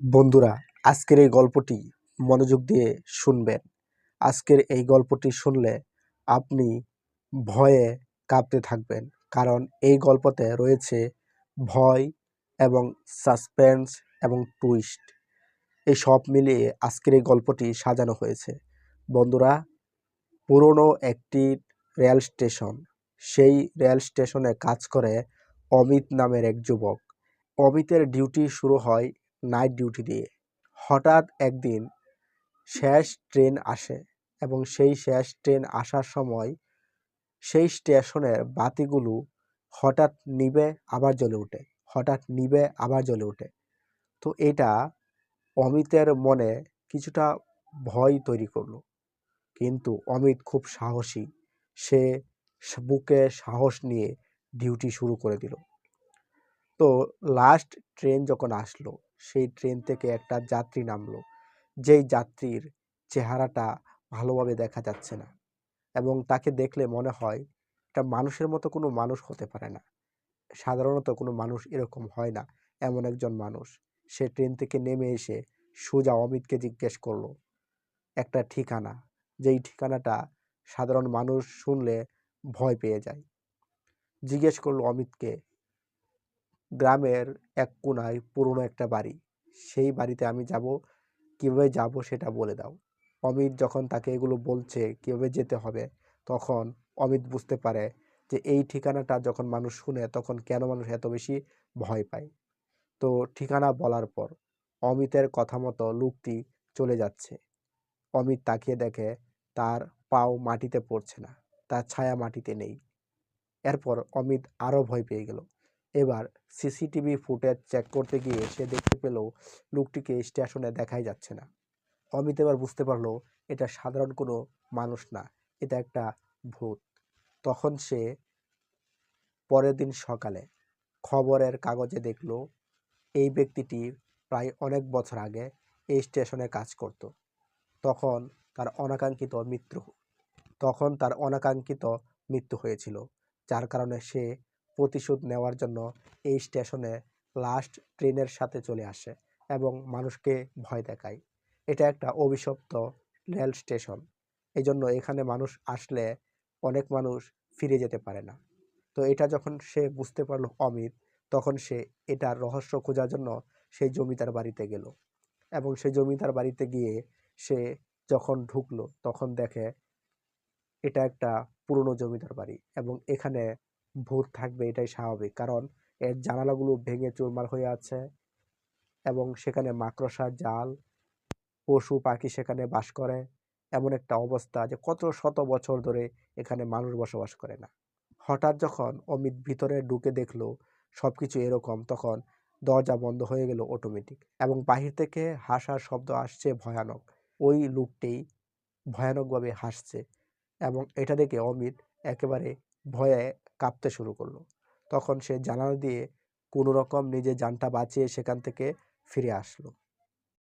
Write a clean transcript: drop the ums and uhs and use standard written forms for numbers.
বন্ধুরা, আজকের এই গল্পটি মনোযোগ দিয়ে শুনবেন। আজকের এই গল্পটি শুনলে আপনি ভয়ে কাঁপতে থাকবেন, কারণ এই গল্পতে রয়েছে ভয় এবং সাসপেন্স এবং টুইস্ট। এই সব মিলিয়ে আজকের এই গল্পটি সাজানো হয়েছে। বন্ধুরা, পুরনো একটি রেল স্টেশন, সেই রেল স্টেশনে কাজ করে অমিত নামের এক যুবক। অমিতের ডিউটি শুরু হয় নাইট ডিউটি দিয়ে। হঠাৎ একদিন শেষ ট্রেন আসে এবং সেই শেষ ট্রেন আসার সময় সেই স্টেশনের বাতিগুলো হঠাৎ নিভে আবার জ্বলে ওঠে, হঠাৎ নিভে আবার জ্বলে ওঠে। তো এটা অমিতের মনে কিছুটা ভয় তৈরি করলো, কিন্তু অমিত খুব সাহসী। সে বুকে সাহস নিয়ে ডিউটি শুরু করে দিল। তো লাস্ট ট্রেন যখন আসলো, সেই ট্রেন থেকে একটা যাত্রী নামলো, যেই যাত্রীর চেহারাটা ভালোভাবে দেখা যাচ্ছে না এবং তাকে দেখলে মনে হয় এটা মানুষের মতো কোনো মানুষ হতে পারে না। সাধারণত কোনো মানুষ এরকম হয় না, এমন একজন মানুষ। সে ট্রেন থেকে নেমে এসে সোজা অমিতকে জিজ্ঞেস করলো একটা ঠিকানা, যেই ঠিকানাটা সাধারণ মানুষ শুনলে ভয় পেয়ে যায়। জিজ্ঞেস করলো অমিতকে, গ্রামের এক কোনায় পুরনো একটা বাড়ি, সেই বাড়িতে আমি যাব, কীভাবে যাব সেটা বলে দাও। অমিত যখন তাকে এগুলো বলছে কীভাবে যেতে হবে, তখন অমিত বুঝতে পারে যে এই ঠিকানাটা যখন মানুষ শুনে তখন কেন মানুষ এত বেশি ভয় পায়। তো ঠিকানা বলার পর অমিতের কথা মতো লোকটি চলে যাচ্ছে। অমিত তাকিয়ে দেখে তার পাও মাটিতে পড়ছে না, তার ছায়া মাটিতে নেই। এরপর অমিত আরও ভয় পেয়ে গেল। এবার সিসিটিভি ফুটেজ চেক করতে গিয়ে সে দেখতে পেল লোকটিকে স্টেশনে দেখাই যাচ্ছে না। অমিত এবার বুঝতে পারলো এটা সাধারণ কোনো মানুষ না, এটা একটা ভূত। তখন সে পরের দিন সকালে খবরের কাগজে দেখলো এই ব্যক্তিটি প্রায় অনেক বছর আগে এই স্টেশনে কাজ করত। তখন তার অনাকাঙ্ক্ষিত মৃত্যু মৃত্যু হয়েছিল, যার কারণে সে প্রতিশোধ নেওয়ার জন্য এই স্টেশনে লাস্ট ট্রেনের সাথে চলে আসে এবং মানুষকে ভয় দেখায়। এটা একটা অভিশপ্ত রেল স্টেশন, এই জন্য এখানে মানুষ আসলে অনেক মানুষ ফিরে যেতে পারে না। তো এটা যখন সে বুঝতে পারলো অমিত, তখন সে এটার রহস্য খোঁজার জন্য সেই জমিদার বাড়িতে গেল এবং সেই জমিদার বাড়িতে গিয়ে সে যখন ঢুকলো তখন দেখে এটা একটা পুরনো জমিদার বাড়ি এবং এখানে ভূত থাকবে এটাই স্বাভাবিক, কারণ এর জানালাগুলো ভেঙে চুরমার হয়ে আছে এবং সেখানে মাকড়সার জাল, পশু পাখি সেখানে বাস করে। এমন একটা অবস্থা যে কত শত বছর ধরে এখানে মানুষ বসবাস করে না। হঠাৎ যখন অমিত ভিতরে ঢুকে দেখলো সবকিছু এরকম, তখন দরজা বন্ধ হয়ে গেল অটোমেটিক এবং বাহির থেকে হাসার শব্দ আসছে ভয়ানক। ওই লোকটি ভয়ানকভাবে হাসছে এবং এটা দেখে অমিত একেবারে ভয়ে কাঁপতে শুরু করলো। তখন সে জানালা দিয়ে কোনো রকম নিজের জানটা বাঁচিয়ে সেখান থেকে ফিরে আসলো।